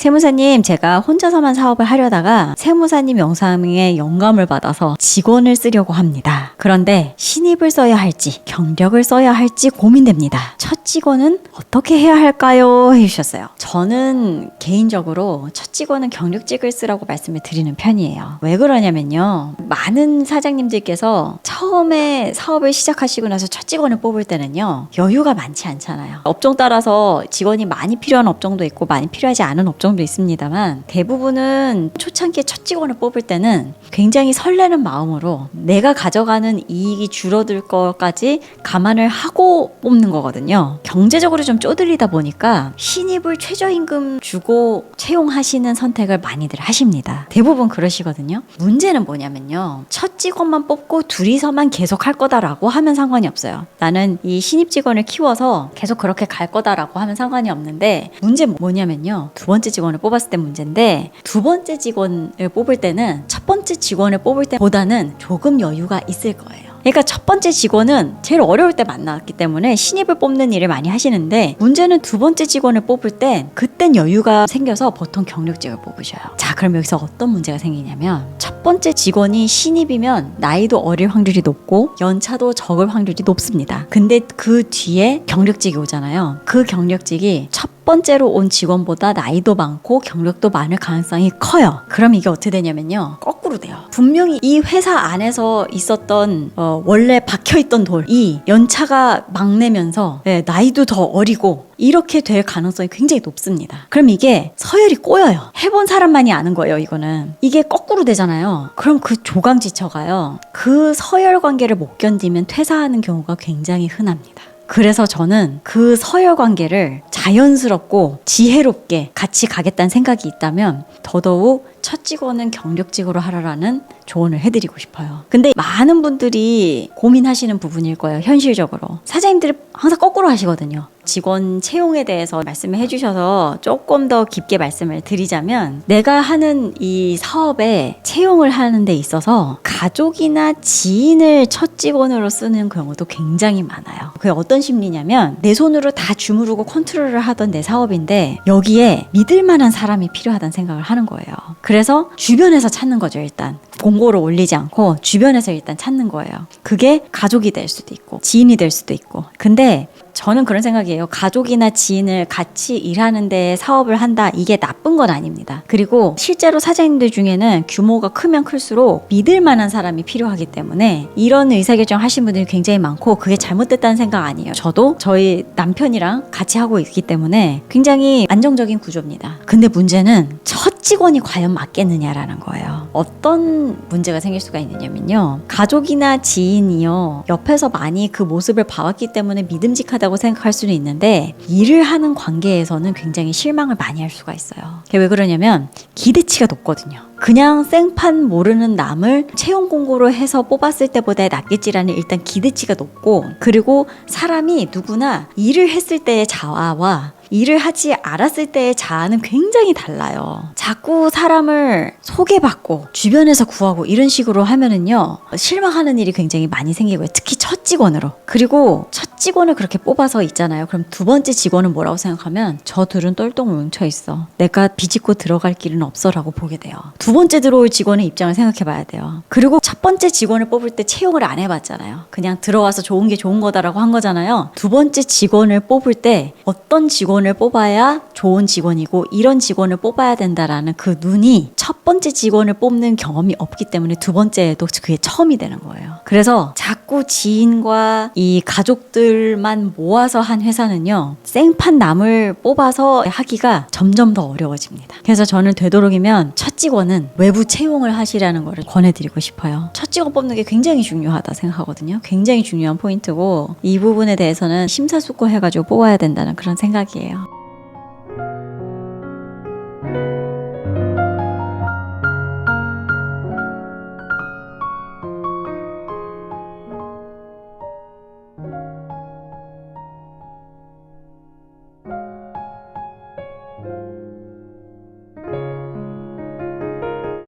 세무사님, 제가 혼자서만 사업을 하려다가 세무사님 영상에 영감을 받아서 직원을 쓰려고 합니다. 그런데 신입을 써야 할지 경력을 써야 할지 고민됩니다. 첫 직원은 어떻게 해야 할까요? 해주셨어요. 저는 개인적으로 첫 직원은 경력직을 쓰라고 말씀을 드리는 편이에요. 왜 그러냐면요, 많은 사장님들께서 처음에 사업을 시작하시고 나서 첫 직원을 뽑을 때는요, 여유가 많지 않잖아요. 업종 따라서 직원이 많이 필요한 업종도 있고 많이 필요하지 않은 업종도 있습니다만, 대부분은 초창기에 첫 직원을 뽑을 때는 굉장히 설레는 마음으로 내가 가져가는 이익이 줄어들 것까지 감안을 하고 뽑는 거거든요. 경제적으로 좀 쪼들리다 보니까 신입을 최저임금 주고 채용하시는 선택을 많이들 하십니다. 대부분 그러시거든요. 문제는 뭐냐면요, 첫 직원만 뽑고 둘이서만 계속 할 거다라고 하면 상관이 없어요. 나는 이 신입 직원을 키워서 계속 그렇게 갈 거다라고 하면 상관이 없는데, 문제 뭐냐면요, 두 번째 직원을 뽑았을 때 문제인데, 두 번째 직원을 뽑을 때는 첫 번째 직원을 뽑을 때보다는 조금 여유가 있을 거예요. 그러니까 첫 번째 직원은 제일 어려울 때 만났기 때문에 신입을 뽑는 일을 많이 하시는데, 문제는 두 번째 직원을 뽑을 땐 그땐 여유가 생겨서 보통 경력직을 뽑으셔요. 자, 그럼 여기서 어떤 문제가 생기냐면, 첫 번째 직원이 신입이면 나이도 어릴 확률이 높고 연차도 적을 확률이 높습니다. 근데 그 뒤에 경력직이 오잖아요. 그 경력직이 첫 번째로 온 직원보다 나이도 많고 경력도 많을 가능성이 커요. 그럼 이게 어떻게 되냐면요, 거꾸로 돼요. 분명히 이 회사 안에서 있었던 원래 박혀있던 돌이 연차가 막내면서 나이도 더 어리고 이렇게 될 가능성이 굉장히 높습니다. 그럼 이게 서열이 꼬여요. 해본 사람만이 아는 거예요. 이거는 이게 거꾸로 되잖아요. 그럼 그 조강지처가요, 그 서열 관계를 못 견디면 퇴사하는 경우가 굉장히 흔합니다. 그래서 저는 그 서열 관계를 자연스럽고 지혜롭게 같이 가겠다는 생각이 있다면 더더욱 첫 직원은 경력직으로 하라라는 조언을 해드리고 싶어요. 근데 많은 분들이 고민하시는 부분일 거예요. 현실적으로 사장님들이 항상 거꾸로 하시거든요. 직원 채용에 대해서 말씀을 해주셔서 조금 더 깊게 말씀을 드리자면, 내가 하는 이 사업에 채용을 하는 데 있어서 가족이나 지인을 첫 직원으로 쓰는 경우도 굉장히 많아요. 그게 어떤 심리냐면, 내 손으로 다 주무르고 컨트롤을 하던 내 사업인데 여기에 믿을 만한 사람이 필요하다는 생각을 하는 거예요. 그래서 주변에서 찾는 거죠. 일단 공고를 올리지 않고 주변에서 일단 찾는 거예요. 그게 가족이 될 수도 있고 지인이 될 수도 있고. 근데 저는 그런 생각이에요. 가족이나 지인을 같이 일하는 데 사업을 한다, 이게 나쁜 건 아닙니다. 그리고 실제로 사장님들 중에는 규모가 크면 클수록 믿을 만한 사람이 필요하기 때문에 이런 의사결정 하신 분들이 굉장히 많고, 그게 잘못됐다는 생각 아니에요. 저도 저희 남편이랑 같이 하고 있기 때문에 굉장히 안정적인 구조입니다. 근데 문제는 첫 직원이 과연 맞겠느냐라는 거예요. 어떤 문제가 생길 수가 있느냐면요, 가족이나 지인이요, 옆에서 많이 그 모습을 봐왔기 때문에 믿음직하다고 생각할 수는 있는데, 일을 하는 관계에서는 굉장히 실망을 많이 할 수가 있어요. 그게 왜 그러냐면 기대치가 높거든요. 그냥 생판 모르는 남을 채용 공고로 해서 뽑았을 때보다 낫겠지라는 일단 기대치가 높고, 그리고 사람이 누구나 일을 했을 때의 자아와 일을 하지 않았을 때의 자아는 굉장히 달라요. 자꾸 사람을 소개받고 주변에서 구하고 이런 식으로 하면은요, 실망하는 일이 굉장히 많이 생기고요. 특히 첫 직원으로. 그리고 첫 직원을 그렇게 뽑아서 있잖아요. 그럼 두 번째 직원은 뭐라고 생각하면, 저 둘은 똘똘 뭉쳐 있어, 내가 비집고 들어갈 길은 없어 라고 보게 돼요. 두 번째 들어올 직원의 입장을 생각해 봐야 돼요. 그리고 첫 번째 직원을 뽑을 때 채용을 안 해봤잖아요. 그냥 들어와서 좋은 게 좋은 거다라고 한 거잖아요. 두 번째 직원을 뽑을 때 어떤 직원을 뽑아야 좋은 직원이고 이런 직원을 뽑아야 된다라는 그 눈이 첫 번째 직원을 뽑는 경험이 없기 때문에 두 번째에도 그게 처음이 되는 거예요. 그래서 자꾸 지인과 이 가족들만 모아서 한 회사는요, 생판 남을 뽑아서 하기가 점점 더 어려워집니다. 그래서 저는 되도록이면 첫 직원은 외부 채용을 하시라는 거를 권해드리고 싶어요. 첫 직원 뽑는 게 굉장히 중요하다 생각하거든요. 굉장히 중요한 포인트고, 이 부분에 대해서는 심사숙고해가지고 뽑아야 된다는 그런 생각이에요.